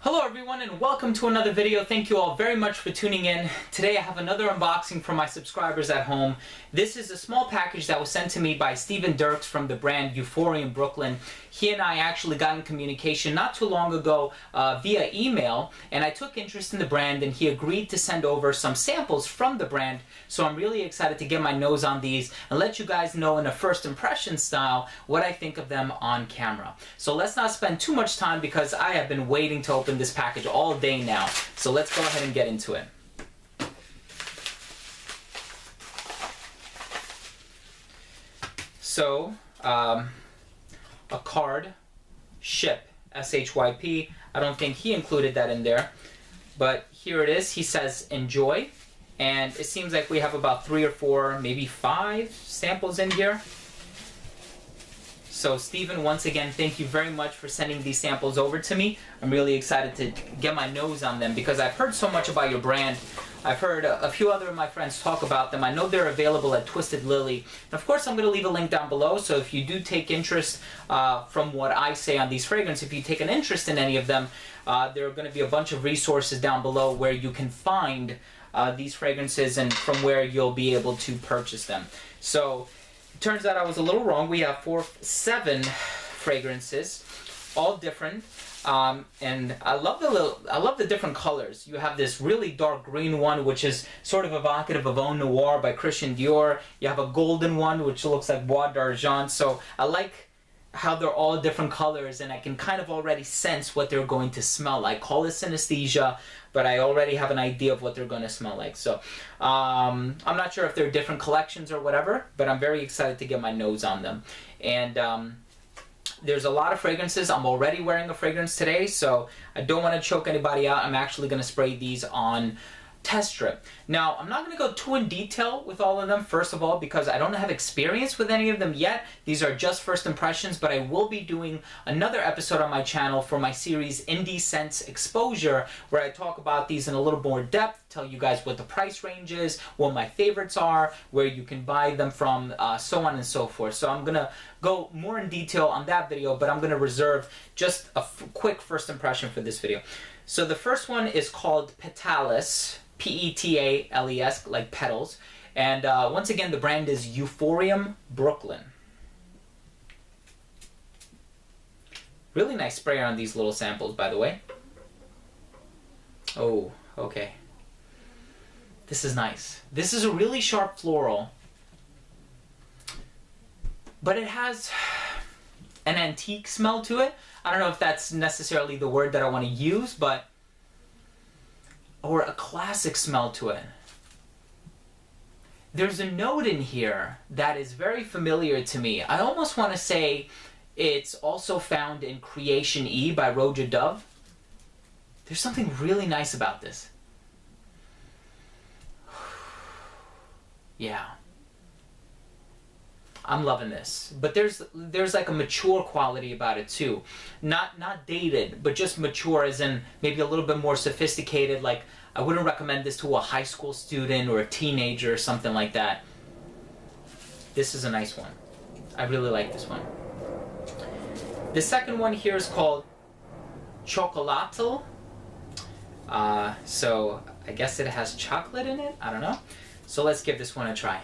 Hello everyone and welcome to another video. Thank you all very much for tuning in. Today I have another unboxing for my subscribers at home. This is a small package that was sent to me by Stephen Dirks from the brand Euphorium Brooklyn. He and I actually got in communication not too long ago via email, and I took interest in the brand and he agreed to send over some samples from the brand. So I'm really excited to get my nose on these and let you guys know in a first impression style what I think of them on camera. So let's not spend too much time because I have been waiting to open this package all day now. So let's go ahead and get into it. So, a card, ship, SHYP. I don't think he included that in there, but here it is. He says enjoy, and it seems like we have about 3 or 4, maybe 5 samples in here. So Stephen, once again, thank you very much for sending these samples over to me. I'm really excited to get my nose on them because I've heard so much about your brand. I've heard a few other of my friends talk about them. I know they're available at Twisted Lily. And of course, I'm going to leave a link down below, so if you do take interest from what I say on these fragrances, if you take an interest in any of them, there are going to be a bunch of resources down below where you can find these fragrances and from where you'll be able to purchase them. So turns out I was a little wrong. We have 7 fragrances, all different, and I love the different colors. You have this really dark green one, which is sort of evocative of Eau Noir by Christian Dior. You have a golden one, which looks like Bois d'Argent. So I like how they're all different colors, and I can kind of already sense what they're going to smell like. Call it synesthesia, but I already have an idea of what they're going to smell like. So I'm not sure if they're different collections or whatever, but I'm very excited to get my nose on them. And there's a lot of fragrances. I'm already wearing a fragrance today, so I don't want to choke anybody out. I'm actually going to spray these on test strip. Now, I'm not going to go too in detail with all of them, first of all, because I don't have experience with any of them yet. These are just first impressions, but I will be doing another episode on my channel for my series Indie Scents Exposure, where I talk about these in a little more depth, tell you guys what the price range is, what my favorites are, where you can buy them from, so on and so forth. So I'm going to go more in detail on that video, but I'm going to reserve just a quick first impression for this video. So the first one is called Petales, P-E-T-A-L-E-S, like petals. And once again, the brand is Euphorium Brooklyn. Really nice sprayer on these little samples, by the way. Oh, okay. This is nice. This is a really sharp floral, but it has an antique smell to it. I don't know if that's necessarily the word that I want to use, but or a classic smell to it. There's a note in here that is very familiar to me. I almost want to say it's also found in Creation E by Roja Dove. There's something really nice about this. Yeah. I'm loving this, but there's like a mature quality about it too. Not dated, but just mature, as in maybe a little bit more sophisticated. Like, I wouldn't recommend this to a high school student or a teenager or something like that. This is a nice one. I really like this one. The second one here is called Chocolatel. So I guess it has chocolate in it. I don't know. So let's give this one a try.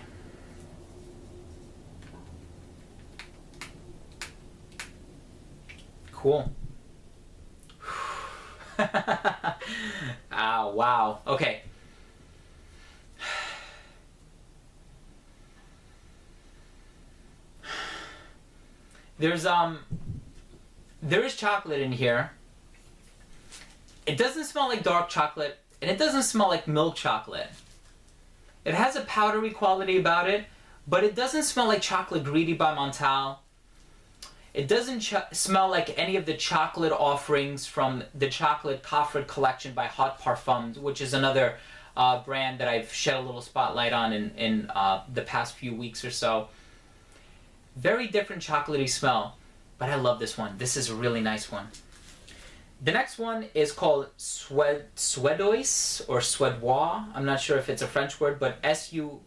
Cool. Ah, wow. Okay. There is chocolate in here. It doesn't smell like dark chocolate, and it doesn't smell like milk chocolate. It has a powdery quality about it, but it doesn't smell like Chocolate Greedy by Montal. It doesn't smell like any of the chocolate offerings from the Chocolate Coffret collection by Hot Parfums, which is another brand that I've shed a little spotlight on in the past few weeks or so. Very different chocolatey smell, but I love this one. This is a really nice one. The next one is called Suédois or Suédois. I'm not sure if it's a French word, but S-U-E-D-O-I-S.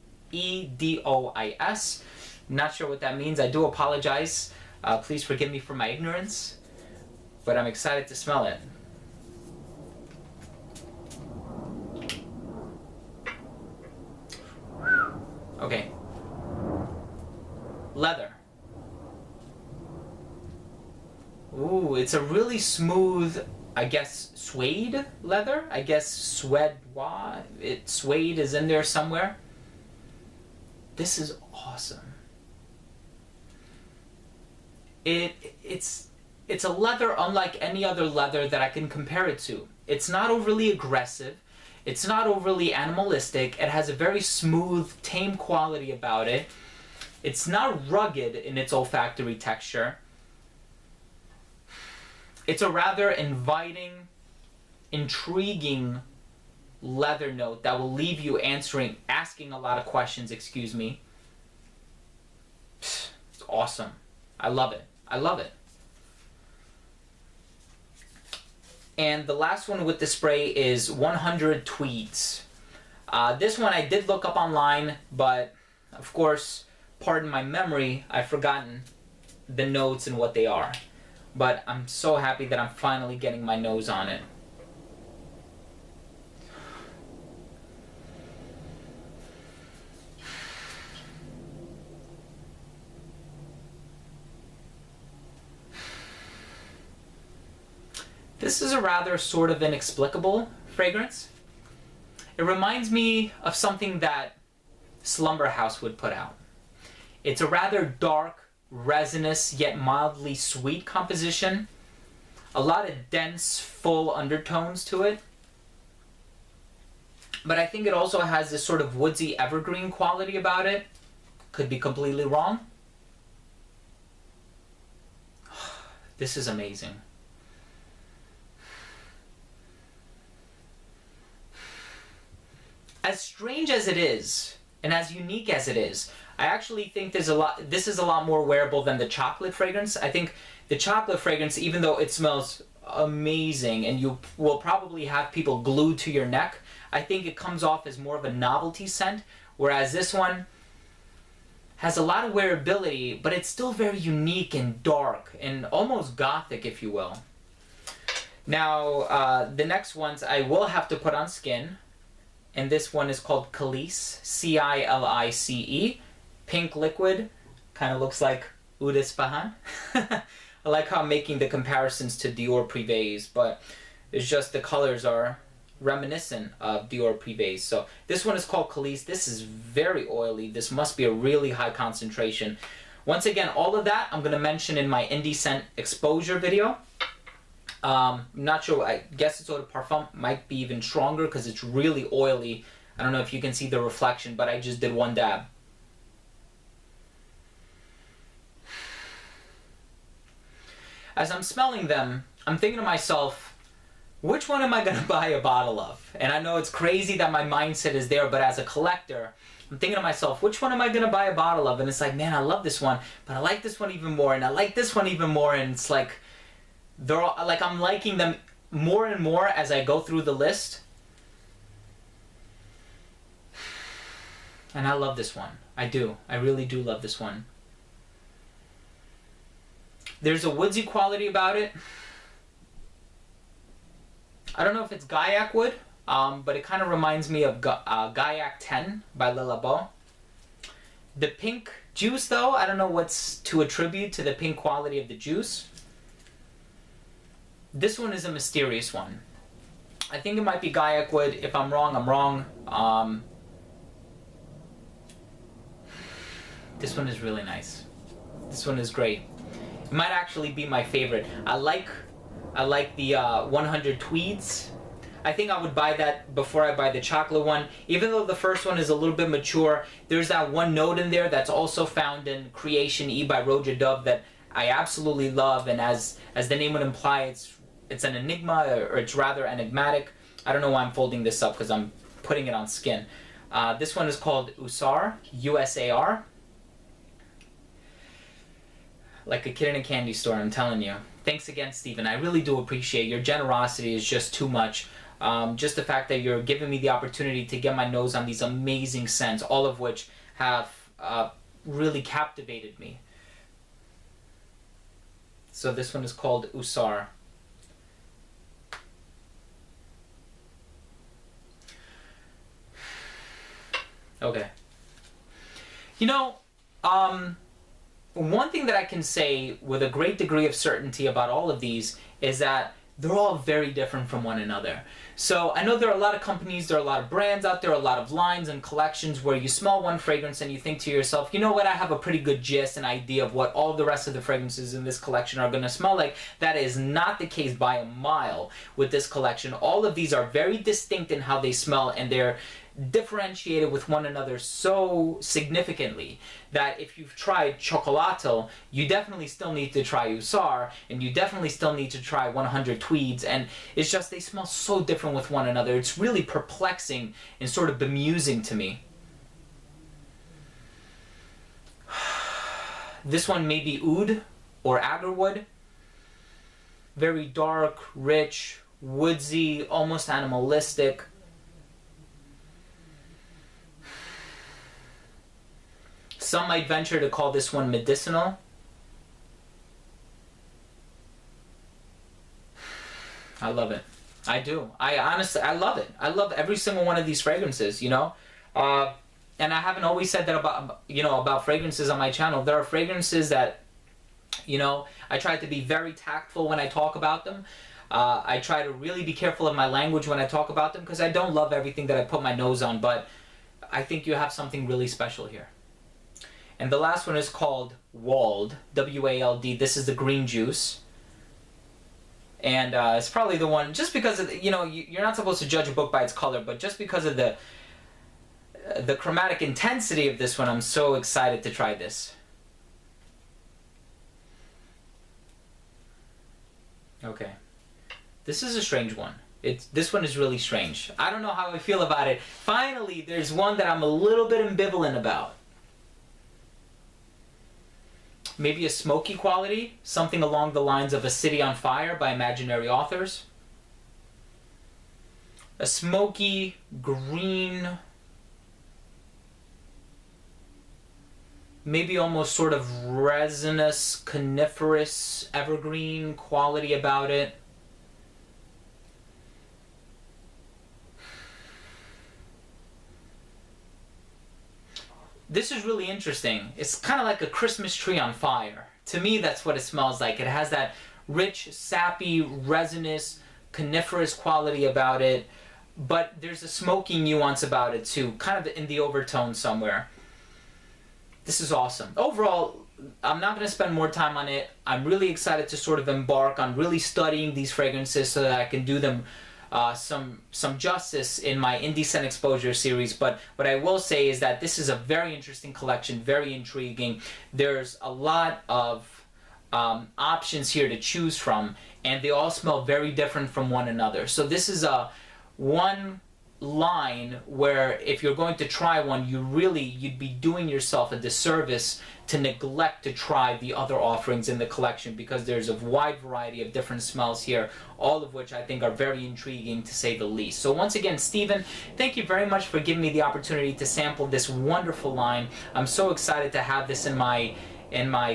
Not sure what that means. I do apologize. Please forgive me for my ignorance, but I'm excited to smell it. Okay. Leather. Ooh, it's a really smooth, I guess, suede leather? I guess suede is in there somewhere. This is awesome. It's a leather unlike any other leather that I can compare it to. It's not overly aggressive. It's not overly animalistic. It has a very smooth, tame quality about it. It's not rugged in its olfactory texture. It's a rather inviting, intriguing leather note that will leave you asking a lot of questions, excuse me. It's awesome. I love it. I love it. And the last one with the spray is 100 Tweeds. This one I did look up online, but of course, pardon my memory, I've forgotten the notes and what they are. But I'm so happy that I'm finally getting my nose on it. This is a rather sort of inexplicable fragrance. It reminds me of something that Slumber House would put out. It's a rather dark, resinous, yet mildly sweet composition. A lot of dense, full undertones to it. But I think it also has this sort of woodsy evergreen quality about it. Could be completely wrong. This is amazing. As strange as it is, and as unique as it is, I actually think this is a lot more wearable than the chocolate fragrance. I think the chocolate fragrance, even though it smells amazing and you will probably have people glued to your neck, I think it comes off as more of a novelty scent, whereas this one has a lot of wearability, but it's still very unique and dark and almost gothic, if you will. Now, the next ones I will have to put on skin. And this one is called Cilice, C-I-L-I-C-E. Pink liquid, kind of looks like Oud Ispahan. I like how I'm making the comparisons to Dior Privés, but it's just the colors are reminiscent of Dior Privés. So this one is called Cilice. This is very oily. This must be a really high concentration. Once again, all of that I'm going to mention in my Indie Scent exposure video. I'm not sure, I guess it's Eau de Parfum might be even stronger because it's really oily. I don't know if you can see the reflection, but I just did one dab. As I'm smelling them, I'm thinking to myself, which one am I going to buy a bottle of? And I know it's crazy that my mindset is there, but as a collector, I'm thinking to myself, which one am I going to buy a bottle of? And it's like, man, I love this one, but I like this one even more, and I like this one even more, and it's like, they're all, like I'm liking them more and more as I go through the list. And I love this one. I do. I really do love this one. There's a woodsy quality about it. I don't know if it's Gaillac wood, but it kind of reminds me of Gaillac 10 by Le Labo. The pink juice, though, I don't know what's to attribute to the pink quality of the juice. This one is a mysterious one. I think it might be Gaillac wood. If I'm wrong, I'm wrong. This one is really nice. This one is great. It might actually be my favorite. I like the 100 Tweeds. I think I would buy that before I buy the chocolate one. Even though the first one is a little bit mature, there's that one note in there that's also found in Creation E by Roja Dove that I absolutely love, and as the name would imply, it's an enigma, or it's rather enigmatic. I don't know why I'm folding this up because I'm putting it on skin. This one is called Usar, U-S-A-R. Like a kid in a candy store, I'm telling you. Thanks again, Stephen. I really do appreciate your generosity. Is just too much. Just the fact that you're giving me the opportunity to get my nose on these amazing scents, all of which have really captivated me. So this one is called Usar. Okay. You know, one thing that I can say with a great degree of certainty about all of these is that they're all very different from one another. So I know there are a lot of companies, there are a lot of brands out there, a lot of lines and collections where you smell one fragrance and you think to yourself, you know what, I have a pretty good gist and idea of what all the rest of the fragrances in this collection are going to smell like. That is not the case by a mile with this collection. All of these are very distinct in how they smell, and they're differentiated with one another so significantly that if you've tried Chocolato, you definitely still need to try Usar, and you definitely still need to try 100 Tweeds, and it's just they smell so different with one another. It's really perplexing and sort of bemusing to me. This one may be oud or agarwood. Very dark, rich, woodsy, almost animalistic. Some might venture to call this one medicinal. I love it. I do. I honestly love it. I love every single one of these fragrances, you know. And I haven't always said that about fragrances on my channel. There are fragrances that, you know, I try to be very tactful when I talk about them. I try to really be careful of my language when I talk about them, because I don't love everything that I put my nose on, but I think you have something really special here. And the last one is called Waleed, W-A-L-D. This is the green juice. And it's probably the one, just because of, you know, you're not supposed to judge a book by its color, but just because of the chromatic intensity of this one, I'm so excited to try this. Okay. This is a strange one. This one is really strange. I don't know how I feel about it. Finally, there's one that I'm a little bit ambivalent about. Maybe a smoky quality, something along the lines of A City on Fire by Imaginary Authors. A smoky, green, maybe almost sort of resinous, coniferous, evergreen quality about it. This is really interesting. It's kind of like a Christmas tree on fire. To me, that's what it smells like. It has that rich, sappy, resinous, coniferous quality about it, but there's a smoky nuance about it too, kind of in the overtone somewhere. This is awesome. Overall, I'm not going to spend more time on it. I'm really excited to sort of embark on really studying these fragrances so that I can do them some justice in my Indie Scent Exposure series. But what I will say is that this is a very interesting collection, very intriguing. There's a lot of options here to choose from, and they all smell very different from one another. So this is a one line where if you're going to try one, you'd be doing yourself a disservice to neglect to try the other offerings in the collection, because there's a wide variety of different smells here, all of which I think are very intriguing to say the least. So once again, Stephen, thank you very much for giving me the opportunity to sample this wonderful line. I'm so excited to have this in my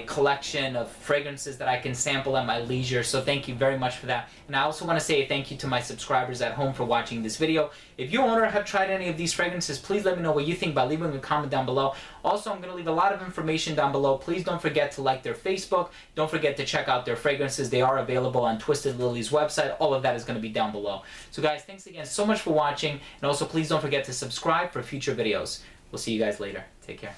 collection of fragrances that I can sample at my leisure, so thank you very much for that. And I also want to say thank you to my subscribers at home for watching this video. If you own or have tried any of these fragrances, please let me know what you think by leaving a comment down below. Also, I'm going to leave a lot of information down below. Please don't forget to like their Facebook. Don't forget to check out their fragrances. They are available on Twisted Lily's website. All of that is going to be down below. So guys, thanks again so much for watching, and also please don't forget to subscribe for future videos. We'll see you guys later. Take care.